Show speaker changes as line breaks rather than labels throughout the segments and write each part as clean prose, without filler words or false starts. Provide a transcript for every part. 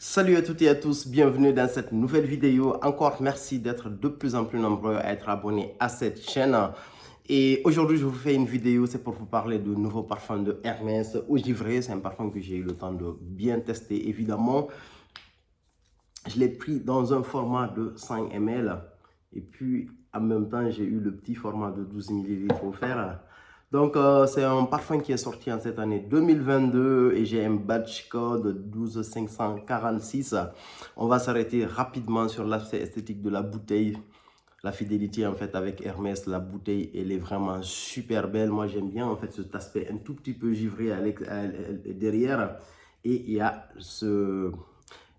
Salut à toutes et à tous, bienvenue dans cette nouvelle vidéo. Encore merci d'être de plus en plus nombreux à être abonnés à cette chaîne. Et aujourd'hui, je vous fais une vidéo, c'est pour vous parler de nouveaux parfums de Hermès au givré. C'est un parfum que j'ai eu le temps de bien tester, évidemment. Je l'ai pris dans un format de 5 ml. Et puis, en même temps, j'ai eu le petit format de 12 ml offert. Donc, c'est un parfum qui est sorti en cette année 2022 et j'ai un badge code 12546. On va s'arrêter rapidement sur l'aspect esthétique de la bouteille. La fidélité en fait avec Hermès, la bouteille, elle est vraiment super belle. Moi, j'aime bien en fait cet aspect un tout petit peu givré derrière. Et il y a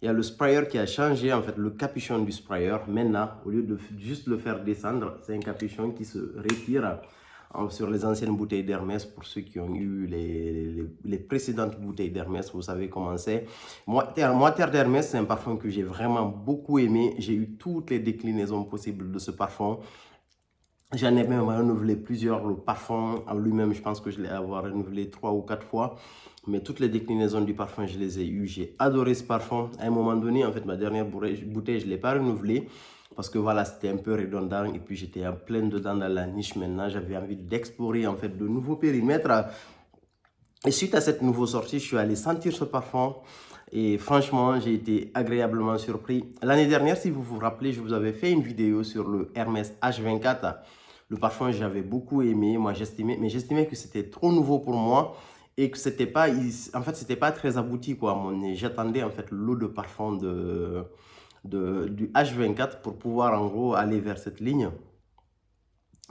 le sprayer qui a changé, en fait, le capuchon du sprayer. Maintenant, au lieu de juste le faire descendre, c'est un capuchon qui se retire sur les anciennes bouteilles d'Hermès. Pour ceux qui ont eu les précédentes bouteilles d'Hermès, vous savez comment c'est. Moi, Terre d'Hermès, c'est un parfum que j'ai vraiment beaucoup aimé. J'ai eu toutes les déclinaisons possibles de ce parfum. J'en ai même renouvelé plusieurs. Le parfum en lui-même, je pense que je l'ai avoir renouvelé 3 ou 4 fois. Mais toutes les déclinaisons du parfum, je les ai eues. J'ai adoré ce parfum. À un moment donné, en fait, ma dernière bouteille, je ne l'ai pas renouvelée. Parce que voilà, c'était un peu redondant. Et puis, j'étais en plein dedans dans la niche maintenant. J'avais envie d'explorer, en fait, de nouveaux périmètres. Et suite à cette nouvelle sortie, je suis allé sentir ce parfum. Et franchement, j'ai été agréablement surpris. L'année dernière, si vous vous rappelez, je vous avais fait une vidéo sur le Hermès H24. Le parfum, j'avais beaucoup aimé. Moi, j'estimais que c'était trop nouveau pour moi et que c'était pas, en fait, c'était pas très abouti, quoi. J'attendais, en fait, l'eau de parfum du H24 pour pouvoir, en gros, aller vers cette ligne.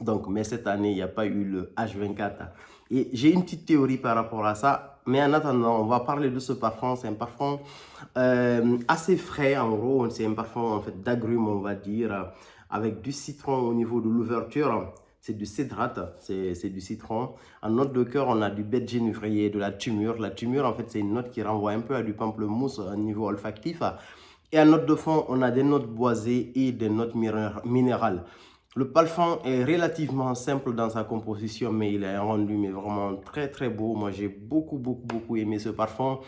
Donc, mais cette année, il n'y a pas eu le H24. Et j'ai une petite théorie par rapport à ça. Mais en attendant, on va parler de ce parfum. C'est un parfum assez frais, en gros. C'est un parfum en fait, d'agrumes, on va dire, avec du citron au niveau de l'ouverture. C'est du cédrate, c'est du citron. En note de cœur, on a du baie de genévrier, de la tumure. La tumure, en fait, c'est une note qui renvoie un peu à du pamplemousse au niveau olfactif. Et en note de fond, on a des notes boisées et des notes minérales. Le parfum est relativement simple dans sa composition, mais il est rendu mais vraiment très très beau. Moi, j'ai beaucoup aimé ce parfum.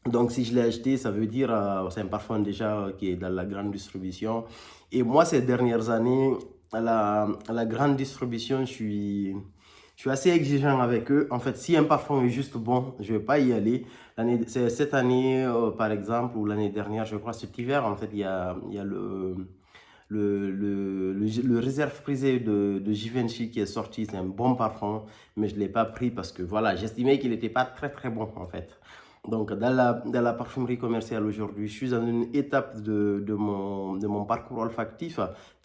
Donc, si je l'ai acheté, ça veut dire c'est un parfum déjà qui est dans la grande distribution. Et moi, ces dernières années, à la grande distribution, je suis assez exigeant avec eux. En fait, si un parfum est juste bon, je ne vais pas y aller. Cette année, par exemple, ou l'année dernière, je crois, cet hiver, en fait, il y a le réserve prisé de Givenchy qui est sorti. C'est un bon parfum, mais je ne l'ai pas pris parce que voilà, j'estimais qu'il n'était pas très bon en fait. Donc, dans la parfumerie commerciale aujourd'hui, je suis dans une étape de mon parcours olfactif.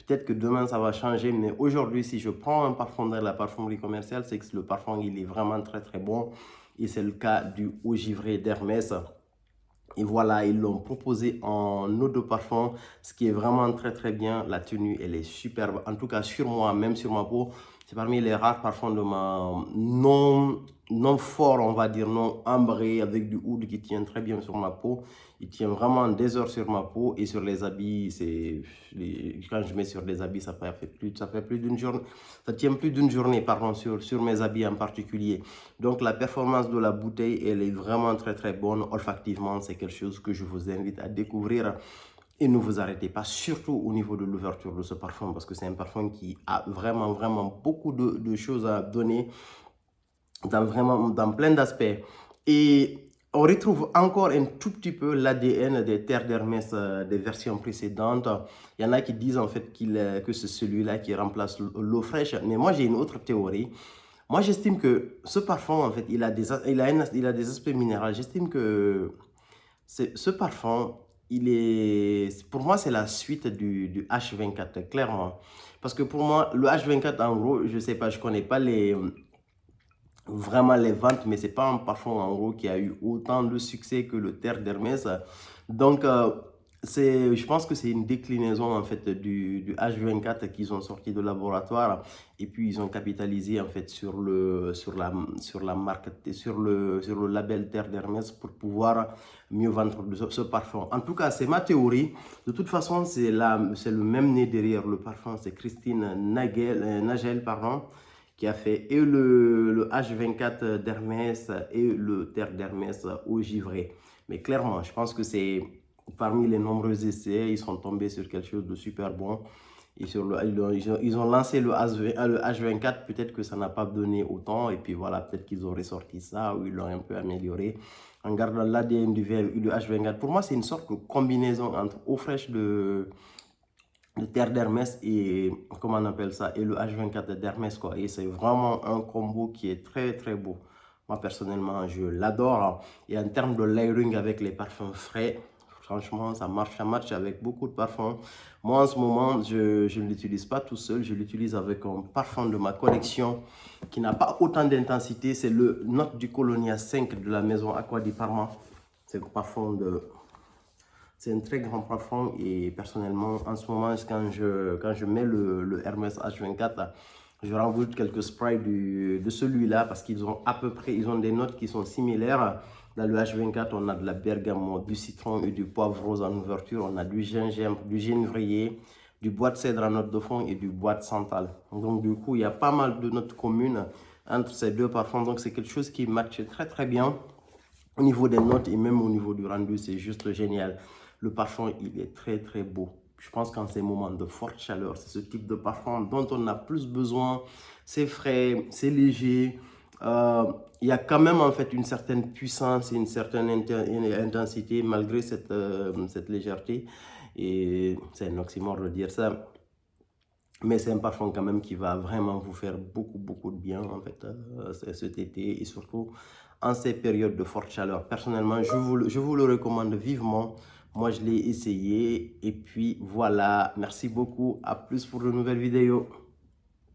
Peut-être que demain, ça va changer, mais aujourd'hui, si je prends un parfum dans la parfumerie commerciale, c'est que le parfum, il est vraiment très bon. Et c'est le cas du Eau Givré d'Hermès. Et voilà, ils l'ont proposé en eau de parfum, ce qui est vraiment très bien. La tenue, elle est superbe. En tout cas, sur moi, même sur ma peau, c'est parmi les rares parfums de ma non fort, on va dire, non ambré, avec du oud qui tient très bien sur ma peau. Il tient vraiment des heures sur ma peau et sur les habits. Quand je mets sur des habits, ça fait plus d'une journée. Ça tient plus d'une journée, pardon, sur mes habits en particulier. Donc, la performance de la bouteille, elle est vraiment très bonne. Olfactivement, c'est quelque chose que je vous invite à découvrir. Et ne vous arrêtez pas, surtout au niveau de l'ouverture de ce parfum, parce que c'est un parfum qui a vraiment beaucoup de choses à donner dans plein d'aspects. Et on retrouve encore un tout petit peu l'ADN des terres d'Hermès des versions précédentes. Il y en a qui disent en fait que c'est celui-là qui remplace l'eau fraîche. Mais moi, j'ai une autre théorie. Moi, j'estime que ce parfum, en fait, il a des aspects minéraux. J'estime que ce parfum, pour moi, c'est la suite du H24, clairement. Parce que pour moi, le H24, en gros, je sais pas, je connais pas vraiment les ventes, mais c'est pas un parfum en gros qui a eu autant de succès que le Terre d'Hermès. Donc, je pense que c'est une déclinaison en fait du H24 qu'ils ont sorti de laboratoire et puis ils ont capitalisé en fait sur la marque, sur le label Terre d'Hermès pour pouvoir mieux vendre ce parfum. En tout cas, c'est ma théorie. De toute façon, c'est le même nez derrière le parfum. C'est Christine Nagel, pardon, qui a fait et le H24 d'Hermès et le Terre d'Hermès au givré. Mais clairement, je pense que c'est parmi les nombreux essais, ils sont tombés sur quelque chose de super bon. Et sur ils ont lancé le H24, peut-être que ça n'a pas donné autant. Et puis voilà, peut-être qu'ils ont ressorti ça ou ils l'ont un peu amélioré. En gardant l'ADN du verre et le H24, pour moi, c'est une sorte de combinaison entre eau fraîche de terre d'Hermès et, comment on appelle ça, et le H24 d'Hermès, quoi. Et c'est vraiment un combo qui est très, très beau. Moi, personnellement, je l'adore. Et en termes de layering avec les parfums frais, franchement, ça match avec beaucoup de parfums. Moi, en ce moment, je ne l'utilise pas tout seul. Je l'utilise avec un parfum de ma collection qui n'a pas autant d'intensité. C'est le Note du Colonia 5 de la maison Acqua di Parma. C'est le parfum de... C'est un très grand parfum et personnellement, en ce moment, quand je mets le Hermès H24, je rajoute quelques sprays de celui-là parce qu'ils ont à peu près, ils ont des notes qui sont similaires. Dans le H24, on a de la bergamote, du citron et du poivre rose en ouverture. On a du gingembre, du genévrier, du bois de cèdre en note de fond et du bois de santal. Donc du coup, il y a pas mal de notes communes entre ces deux parfums. Donc c'est quelque chose qui matche très très bien. Au niveau des notes et même au niveau du rendu, c'est juste génial. Le parfum, il est très très beau. Je pense qu'en ces moments de forte chaleur, c'est ce type de parfum dont on a plus besoin. C'est frais, c'est léger. Il y a quand même en fait une certaine puissance et une certaine intensité malgré cette légèreté. Et c'est un oxymore de dire ça. Mais c'est un parfum quand même qui va vraiment vous faire beaucoup de bien en fait cet été et surtout en ces périodes de forte chaleur. Personnellement, je vous le recommande vivement. Moi, je l'ai essayé et puis voilà. Merci beaucoup. À plus pour de nouvelles vidéos.